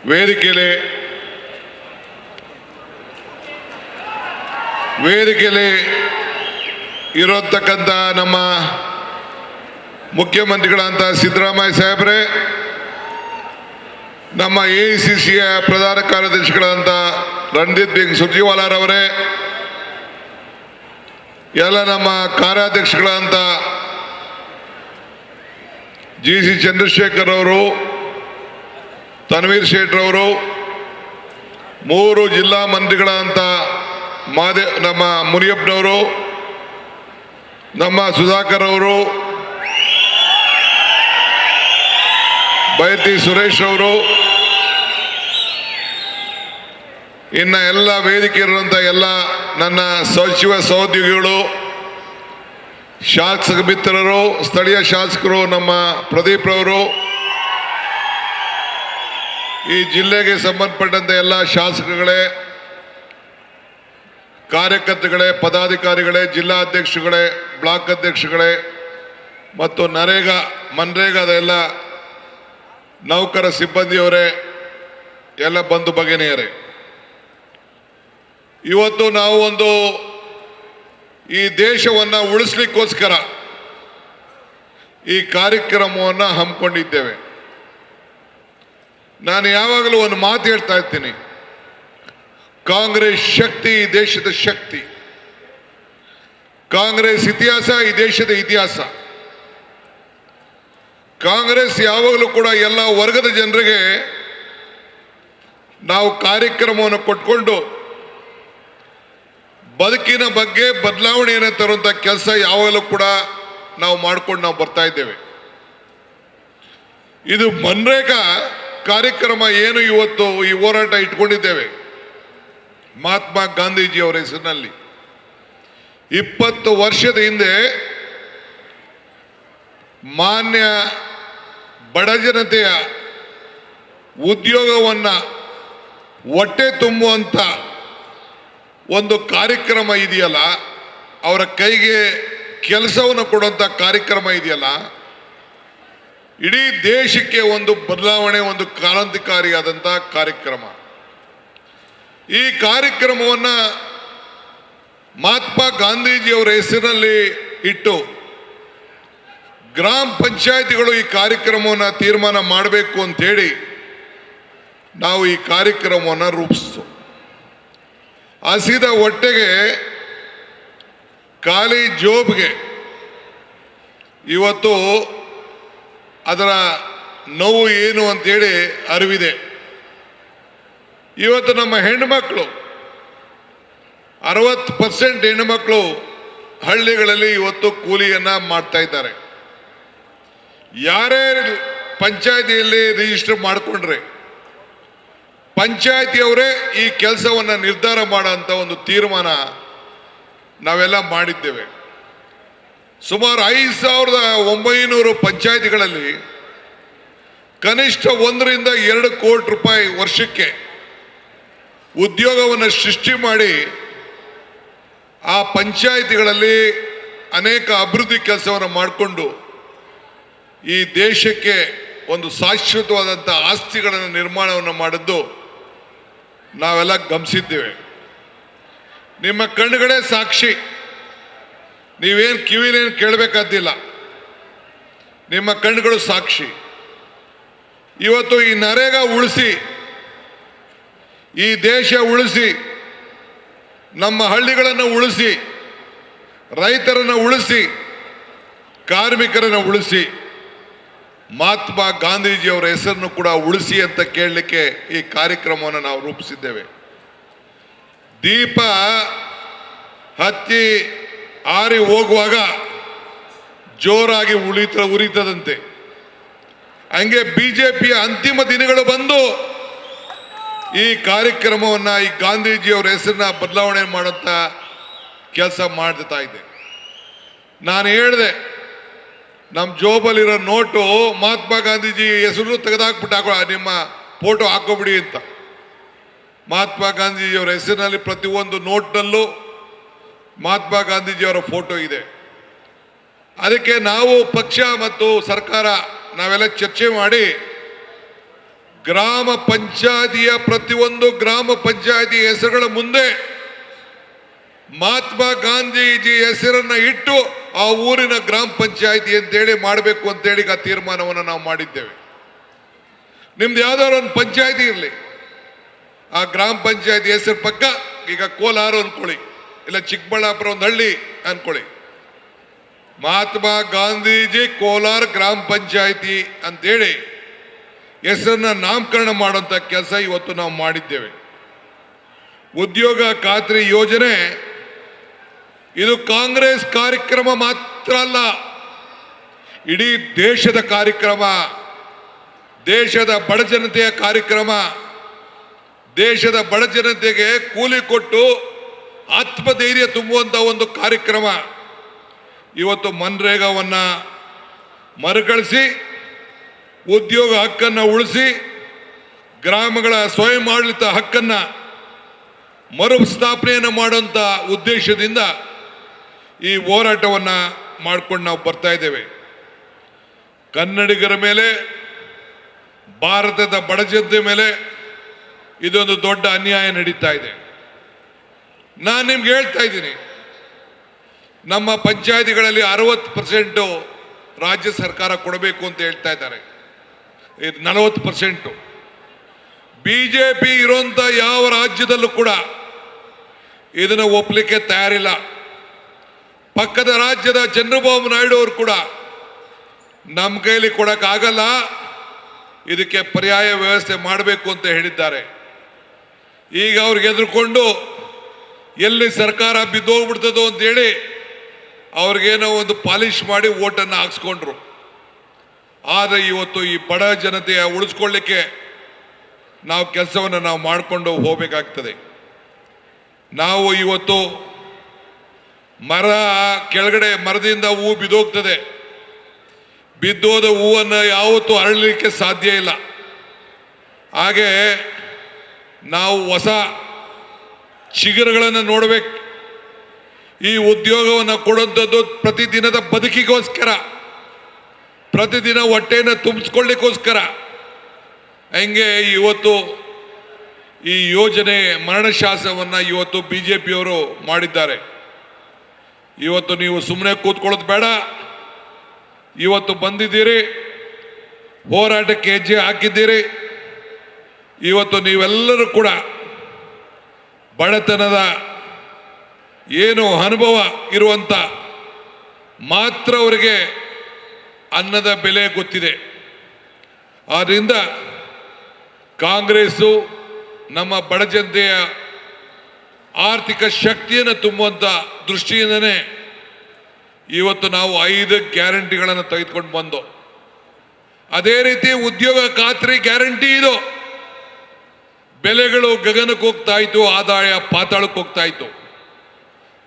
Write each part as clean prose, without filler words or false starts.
ವೇದಿಕೆಯಲ್ಲಿ ಇರತಕ್ಕಂಥ ನಮ್ಮ ಮುಖ್ಯಮಂತ್ರಿಗಳಂತ ಸಿದ್ದರಾಮಯ್ಯ ಸಾಹೇಬ್ರೆ, ನಮ್ಮ ಎಐಸಿಸಿಯ ಪ್ರಧಾನ ಕಾರ್ಯದರ್ಶಿಗಳಂತ ರಣದೀಪ್ ಸಿಂಗ್ ಸುರ್ಜೇವಾಲಾರವರೇ, ಎಲ್ಲ ನಮ್ಮ ಕಾರ್ಯಾಧ್ಯಕ್ಷಗಳಂತ ಜಿಸಿ ಚಂದ್ರಶೇಖರ್ ಅವರು, ತನ್ವೀರ್ ಶೇಟ್ರವರು, 3 ಜಿಲ್ಲಾ ಮಂತ್ರಿಗಳಂತ ನಮ್ಮ ಮುನಿಯಪ್ಪನವರು, ನಮ್ಮ ಸುಧಾಕರ್ ಅವರು, ಬೈತಿ ಸುರೇಶ್ ಅವರು, ಇನ್ನ ಎಲ್ಲ ವೇದಿಕೆ ಇರುವಂತ ಎಲ್ಲ ನನ್ನ ಸಚಿವ ಸಹೋದ್ಯೋಗಿಗಳು, ಶಾಸಕ ಮಿತ್ರರು, ಸ್ಥಳೀಯ ಶಾಸಕರು, ನಮ್ಮ ಪ್ರದೀಪ್ ರವರು, ಈ ಜಿಲ್ಲೆಗೆ ಸಂಬಂಧಪಟ್ಟಂತೆ ಎಲ್ಲ ಶಾಸಕರುಗಳೇ, ಕಾರ್ಯಕರ್ತರುಗಳೇ, ಪದಾಧಿಕಾರಿಗಳೇ, ಜಿಲ್ಲಾಧ್ಯಕ್ಷರುಗಳೇ, ಬ್ಲಾಕ್ ಅಧ್ಯಕ್ಷರುಗಳೇ ಮತ್ತು ಮನ್ರೇಗಾದ ಎಲ್ಲ ನೌಕರ ಸಿಬ್ಬಂದಿಯವರೇ, ಎಲ್ಲ ಬಂಧು ಭಗಿನಿಯರೇ, ಇವತ್ತು ನಾವು ಈ ದೇಶವನ್ನು ಉಳಿಸ್ಲಿಕ್ಕೋಸ್ಕರ ಈ ಕಾರ್ಯಕ್ರಮವನ್ನು ಹಮ್ಮಿಕೊಂಡಿದ್ದೇವೆ. ನಾನು ಯಾವಾಗಲೂ ಒಂದು ಮಾತು ಹೇಳ್ತಾ ಇರ್ತೀನಿ, ಕಾಂಗ್ರೆಸ್ ಶಕ್ತಿ ಈ ದೇಶದ ಶಕ್ತಿ, ಕಾಂಗ್ರೆಸ್ ಇತಿಹಾಸ ಈ ದೇಶದ ಇತಿಹಾಸ. ಕಾಂಗ್ರೆಸ್ ಯಾವಾಗಲೂ ಕೂಡ ಎಲ್ಲ ವರ್ಗದ ಜನರಿಗೆ ನಾವು ಕಾರ್ಯಕ್ರಮವನ್ನು ಕೊಟ್ಕೊಂಡು ಬದುಕಿನ ಬಗ್ಗೆ ಬದಲಾವಣೆಯನ್ನು ತರುವಂಥ ಕೆಲಸ ಯಾವಾಗಲೂ ಕೂಡ ನಾವು ಮಾಡ್ಕೊಂಡು ಬರ್ತಾ ಇದ್ದೇವೆ. ಇದು ಮನ್ರೇಗಾ ಕಾರ್ಯಕ್ರಮ ಏನು ಇವತ್ತು ಈ ಹೋರಾಟ ಇಟ್ಕೊಂಡಿದ್ದೇವೆ, ಮಹಾತ್ಮ ಗಾಂಧೀಜಿಯವರ ಹೆಸರಿನಲ್ಲಿ 20 ವರ್ಷದ ಹಿಂದೆ ಮಾನ್ಯ ಬಡ ಜನತೆಯ ಉದ್ಯೋಗವನ್ನು ಹೊಟ್ಟೆ ತುಂಬುವಂಥ ಒಂದು ಕಾರ್ಯಕ್ರಮ ಇದೆಯಲ್ಲ, ಅವರ ಕೈಗೆ ಕೆಲಸವನ್ನು ಕೊಡುವಂಥ ಕಾರ್ಯಕ್ರಮ ಇದೆಯಲ್ಲ, ಇಡೀ ದೇಶಕ್ಕೆ ಒಂದು ಬದಲಾವಣೆ, ಒಂದು ಕ್ರಾಂತಿಕಾರಿಯಾದಂಥ ಕಾರ್ಯಕ್ರಮ. ಈ ಕಾರ್ಯಕ್ರಮವನ್ನು ಮಹಾತ್ಮ ಗಾಂಧೀಜಿಯವರ ಹೆಸರಿನಲ್ಲಿ ಇಟ್ಟು ಗ್ರಾಮ ಪಂಚಾಯಿತಿಗಳು ಈ ಕಾರ್ಯಕ್ರಮವನ್ನು ತೀರ್ಮಾನ ಮಾಡಬೇಕು ಅಂತೇಳಿ ನಾವು ಈ ಕಾರ್ಯಕ್ರಮವನ್ನು ರೂಪಿಸ್ತು. ಹಸಿದ ಹೊಟ್ಟೆಗೆ, ಖಾಲಿ ಜೋಬ್ಗೆ ಇವತ್ತು ಅದರ ನೋವು ಏನು ಅಂತೇಳಿ ಅರಿವಿದೆ. ಇವತ್ತು ನಮ್ಮ ಹೆಣ್ಣುಮಕ್ಕಳು 60% ಹೆಣ್ಣುಮಕ್ಕಳು ಹಳ್ಳಿಗಳಲ್ಲಿ ಇವತ್ತು ಕೂಲಿಯನ್ನು ಮಾಡ್ತಾ ಇದ್ದಾರೆ. ಯಾರೇ ಪಂಚಾಯತಿಯಲ್ಲಿ ರಿಜಿಸ್ಟರ್ ಮಾಡಿಕೊಂಡ್ರೆ ಪಂಚಾಯತಿಯವರೇ ಈ ಕೆಲಸವನ್ನು ನಿರ್ಧಾರ ಮಾಡೋಂಥ ಒಂದು ತೀರ್ಮಾನ ನಾವೆಲ್ಲ ಮಾಡಿದ್ದೇವೆ. ಸುಮಾರು 5,900 ಪಂಚಾಯತಿಗಳಲ್ಲಿ ಕನಿಷ್ಠ 1 ರಿಂದ 2 ಕೋಟಿ ರೂಪಾಯಿ ವರ್ಷಕ್ಕೆ ಉದ್ಯೋಗವನ್ನು ಸೃಷ್ಟಿ ಮಾಡಿ ಆ ಪಂಚಾಯತಿಗಳಲ್ಲಿ ಅನೇಕ ಅಭಿವೃದ್ಧಿ ಕೆಲಸವನ್ನು ಮಾಡಿಕೊಂಡು ಈ ದೇಶಕ್ಕೆ ಒಂದು ಶಾಶ್ವತವಾದಂಥ ಆಸ್ತಿಗಳನ್ನು ನಿರ್ಮಾಣವನ್ನು ಮಾಡಿದ್ದು ನಾವೆಲ್ಲ ಗಮನಿಸಿದ್ದೇವೆ. ನಿಮ್ಮ ಕಣ್ಣುಗಳೇ ಸಾಕ್ಷಿ, ನೀವೇನು ಕಿವಿಲೇನು ಕೇಳಬೇಕಾದ್ದಿಲ್ಲ, ನಿಮ್ಮ ಕಣ್ಣುಗಳು ಸಾಕ್ಷಿ. ಇವತ್ತು ಈ ನರೇಗಾ ಉಳಿಸಿ, ಈ ದೇಶ ಉಳಿಸಿ, ನಮ್ಮ ಹಳ್ಳಿಗಳನ್ನು ಉಳಿಸಿ, ರೈತರನ್ನು ಉಳಿಸಿ, ಕಾರ್ಮಿಕರನ್ನು ಉಳಿಸಿ, ಮಹಾತ್ಮ ಗಾಂಧೀಜಿಯವರ ಹೆಸರನ್ನು ಕೂಡ ಉಳಿಸಿ ಅಂತ ಕೇಳಲಿಕ್ಕೆ ಈ ಕಾರ್ಯಕ್ರಮವನ್ನು ನಾವು ರೂಪಿಸಿದ್ದೇವೆ. ದೀಪ ಹತ್ತಿ ಆರಿ ಹೋಗುವಾಗ ಜೋರಾಗಿ ಉರಿತದಂತೆ, ಹಂಗೆ ಬಿಜೆಪಿಯ ಅಂತಿಮ ದಿನಗಳು ಬಂದು ಈ ಕಾರ್ಯಕ್ರಮವನ್ನು, ಈ ಗಾಂಧೀಜಿಯವರ ಹೆಸರನ್ನ ಬದಲಾವಣೆ ಮಾಡುವಂಥ ಕೆಲಸ ಮಾಡ್ತಾ ಇದೆ. ನಾನು ಹೇಳಿದೆ, ನಮ್ಮ ಜೋಬಲ್ಲಿರೋ ನೋಟು ಮಹಾತ್ಮ ಗಾಂಧೀಜಿ ಹೆಸರು ತೆಗೆದಾಕ್ಬಿಟ್ಟು ನಿಮ್ಮ ಫೋಟೋ ಹಾಕೋಬಿಡಿ ಅಂತ. ಮಹಾತ್ಮ ಗಾಂಧೀಜಿಯವರ ಹೆಸರಿನಲ್ಲಿ ಪ್ರತಿಯೊಂದು ನೋಟ್ನಲ್ಲೂ ಮಹಾತ್ಮ ಗಾಂಧೀಜಿಯವರ ಫೋಟೋ ಇದೆ. ಅದಕ್ಕೆ ನಾವು ಪಕ್ಷ ಮತ್ತು ಸರ್ಕಾರ ನಾವೆಲ್ಲ ಚರ್ಚೆ ಮಾಡಿ ಗ್ರಾಮ ಪಂಚಾಯತಿಯ ಪ್ರತಿಯೊಂದು ಗ್ರಾಮ ಪಂಚಾಯತಿ ಹೆಸರುಗಳ ಮುಂದೆ ಮಹಾತ್ಮ ಗಾಂಧೀಜಿ ಹೆಸರನ್ನ ಇಟ್ಟು ಆ ಊರಿನ ಗ್ರಾಮ ಪಂಚಾಯತಿ ಅಂತೇಳಿ ಮಾಡಬೇಕು ಅಂತೇಳಿ ಆ ತೀರ್ಮಾನವನ್ನು ನಾವು ಮಾಡಿದ್ದೇವೆ. ನಿಮ್ದು ಯಾವ್ದಾದ್ರು ಒಂದು ಪಂಚಾಯತಿ ಇರಲಿ, ಆ ಗ್ರಾಮ ಪಂಚಾಯತಿ ಹೆಸರು ಪಕ್ಕ ಈಗ ಕೋಲಾರ ಅನ್ಕೊಳ್ಳಿ, ಇಲ್ಲ ಚಿಕ್ಕಬಳ್ಳಾಪುರ ಒಂದು ಹಳ್ಳಿ ಅನ್ಕೊಳ್ಳಿ, ಮಹಾತ್ಮ ಗಾಂಧೀಜಿ ಕೋಲಾರ ಗ್ರಾಮ ಪಂಚಾಯತಿ ಅಂತೇಳಿ ಹೆಸರನ್ನ ನಾಮಕರಣ ಮಾಡುವಂತ ಕೆಲಸ ಇವತ್ತು ನಾವು ಮಾಡಿದ್ದೇವೆ. ಉದ್ಯೋಗ ಖಾತ್ರಿ ಯೋಜನೆ ಇದು ಕಾಂಗ್ರೆಸ್ ಕಾರ್ಯಕ್ರಮ ಮಾತ್ರ ಅಲ್ಲ, ಇಡೀ ದೇಶದ ಕಾರ್ಯಕ್ರಮ, ದೇಶದ ಬಡ ಜನತೆಯ ಕಾರ್ಯಕ್ರಮ. ದೇಶದ ಬಡ ಜನತೆಗೆ ಕೂಲಿ ಕೊಟ್ಟು ಆತ್ಮಧೈರ್ಯ ತುಂಬುವಂತ ಒಂದು ಕಾರ್ಯಕ್ರಮ. ಇವತ್ತು ಮನ್ರೇಗಾವನ್ನ ಮರುಕಳಿಸಿ ಉದ್ಯೋಗ ಹಕ್ಕನ್ನು ಉಳಿಸಿ ಗ್ರಾಮಗಳ ಸ್ವಯಂ ಆಡಳಿತ ಹಕ್ಕನ್ನ ಮರುಸ್ಥಾಪನೆಯನ್ನು ಮಾಡುವಂತ ಉದ್ದೇಶದಿಂದ ಈ ಹೋರಾಟವನ್ನ ಮಾಡ್ಕೊಂಡು ನಾವು ಬರ್ತಾ ಇದ್ದೇವೆ. ಕನ್ನಡಿಗರ ಮೇಲೆ, ಭಾರತದ ಬಡ ಜನತೆ ಮೇಲೆ ಇದೊಂದು ದೊಡ್ಡ ಅನ್ಯಾಯ ನಡೀತಾ ಇದೆ. ನಾನು ನಿಮ್ಗೆ ಹೇಳ್ತಾ ಇದ್ದೀನಿ, ನಮ್ಮ ಪಂಚಾಯತಿಗಳಲ್ಲಿ 60% ರಾಜ್ಯ ಸರ್ಕಾರ ಕೊಡಬೇಕು ಅಂತ ಹೇಳ್ತಾ ಇದ್ದಾರೆ. 40% ಬಿಜೆಪಿ ಇರುವಂತ ಯಾವ ರಾಜ್ಯದಲ್ಲೂ ಕೂಡ ಇದನ್ನು ಒಪ್ಪಲಿಕ್ಕೆ ತಯಾರಿಲ್ಲ. ಪಕ್ಕದ ರಾಜ್ಯದ ಚಂದ್ರಬಾಬು ನಾಯ್ಡು ಅವರು ಕೂಡ ನಮ್ಮ ಕೈಲಿ ಕೊಡಕ್ಕಾಗಲ್ಲ, ಇದಕ್ಕೆ ಪರ್ಯಾಯ ವ್ಯವಸ್ಥೆ ಮಾಡಬೇಕು ಅಂತ ಹೇಳಿದ್ದಾರೆ. ಈಗ ಅವ್ರಿಗೆ ಎದುರುಕೊಂಡು ಎಲ್ಲಿ ಸರ್ಕಾರ ಬಿದ್ದೋಗ್ಬಿಡ್ತದೋ ಅಂತೇಳಿ ಅವ್ರಿಗೇನೋ ಒಂದು ಪಾಲಿಶ್ ಮಾಡಿ ಓಟನ್ನು ಹಾಕ್ಸ್ಕೊಂಡ್ರು. ಆದರೆ ಇವತ್ತು ಈ ಬಡ ಜನತೆಯ ಉಳಿಸ್ಕೊಳ್ಳಿಕ್ಕೆ ನಾವು ಕೆಲಸವನ್ನು ನಾವು ಮಾಡಿಕೊಂಡು ಹೋಗಬೇಕಾಗ್ತದೆ. ನಾವು ಇವತ್ತು ಮರ ಕೆಳಗಡೆ ಮರದಿಂದ ಹೂವು ಬಿದ್ದೋಗ್ತದೆ, ಬಿದ್ದೋದ ಹೂವನ್ನು ಯಾವತ್ತೂ ಅರಳಲಿಕ್ಕೆ ಸಾಧ್ಯ ಇಲ್ಲ. ಹಾಗೆ ನಾವು ಹೊಸ ಚಿಗುರುಗಳನ್ನು ನೋಡಬೇಕು. ಈ ಉದ್ಯೋಗವನ್ನು ಕೊಡುವಂಥದ್ದು ಪ್ರತಿದಿನದ ಬದುಕಿಗೋಸ್ಕರ, ಪ್ರತಿದಿನ ಹೊಟ್ಟೆಯನ್ನು ತುಂಬಿಸ್ಕೊಳ್ಳಿಕ್ಕೋಸ್ಕರ. ಹಂಗೆ ಇವತ್ತು ಈ ಯೋಜನೆ ಮರಣಶಾಸನವನ್ನು ಇವತ್ತು ಬಿಜೆಪಿಯವರು ಮಾಡಿದ್ದಾರೆ. ಇವತ್ತು ನೀವು ಸುಮ್ಮನೆ ಕೂತ್ಕೊಳ್ಳೋದು ಬೇಡ, ಇವತ್ತು ಬಂದಿದ್ದೀರಿ, ಹೋರಾಟಕ್ಕೆ ಹೆಜ್ಜೆ ಹಾಕಿದ್ದೀರಿ. ಇವತ್ತು ನೀವೆಲ್ಲರೂ ಕೂಡ ಬಡತನದ ಏನು ಅನುಭವ ಇರುವಂತ ಮಾತ್ರ ಅವರಿಗೆ ಅನ್ನದ ಬೆಲೆ ಗೊತ್ತಿದೆ. ಆದ್ದರಿಂದ ಕಾಂಗ್ರೆಸ್ಸು ನಮ್ಮ ಬಡ ಜನತೆಯ ಆರ್ಥಿಕ ಶಕ್ತಿಯನ್ನು ತುಂಬುವಂತ ದೃಷ್ಟಿಯಿಂದನೇ ಇವತ್ತು ನಾವು 5 ಗ್ಯಾರಂಟಿಗಳನ್ನು ತೆಗೆದುಕೊಂಡು ಬಂದು, ಅದೇ ರೀತಿ ಉದ್ಯೋಗ ಖಾತ್ರಿ ಗ್ಯಾರಂಟಿ ಇದು. ಬೆಲೆಗಳು ಗಗನಕ್ಕೆ ಹೋಗ್ತಾ ಇತ್ತು, ಆದಾಯ ಪಾತಾಳಕ್ಕೆ ಹೋಗ್ತಾ ಇತ್ತು.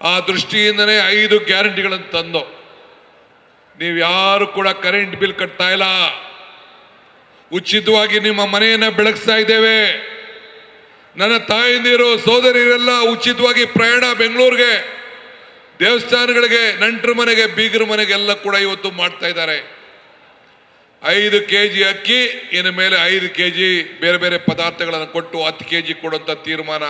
ಆ ದೃಷ್ಟಿಯಿಂದನೇ 5 ಗ್ಯಾರಂಟಿಗಳನ್ನು ತಂದು, ನೀವು ಯಾರು ಕೂಡ ಕರೆಂಟ್ ಬಿಲ್ ಕಟ್ತಾ ಇಲ್ಲ, ಉಚಿತವಾಗಿ ನಿಮ್ಮ ಮನೆಯನ್ನ ಬೆಳಗಿಸ್ತಾ ಇದ್ದೇವೆ. ನನ್ನ ತಾಯಂದಿರು ಸೋದರಿಯರೆಲ್ಲ ಉಚಿತವಾಗಿ ಪ್ರಯಾಣ ಬೆಂಗಳೂರಿಗೆ, ದೇವಸ್ಥಾನಗಳಿಗೆ, ನೆಂಟರ ಮನೆಗೆ, ಬೀಗರ ಮನೆಗೆ ಎಲ್ಲ ಕೂಡ ಇವತ್ತು ಮಾಡ್ತಾ ಇದ್ದಾರೆ. 5 kg ಅಕ್ಕಿ, ಇನ್ನು ಮೇಲೆ 5 kg ಬೇರೆ ಬೇರೆ ಪದಾರ್ಥಗಳನ್ನು ಕೊಟ್ಟು 10 kg ಕೊಡುವಂತ ತೀರ್ಮಾನ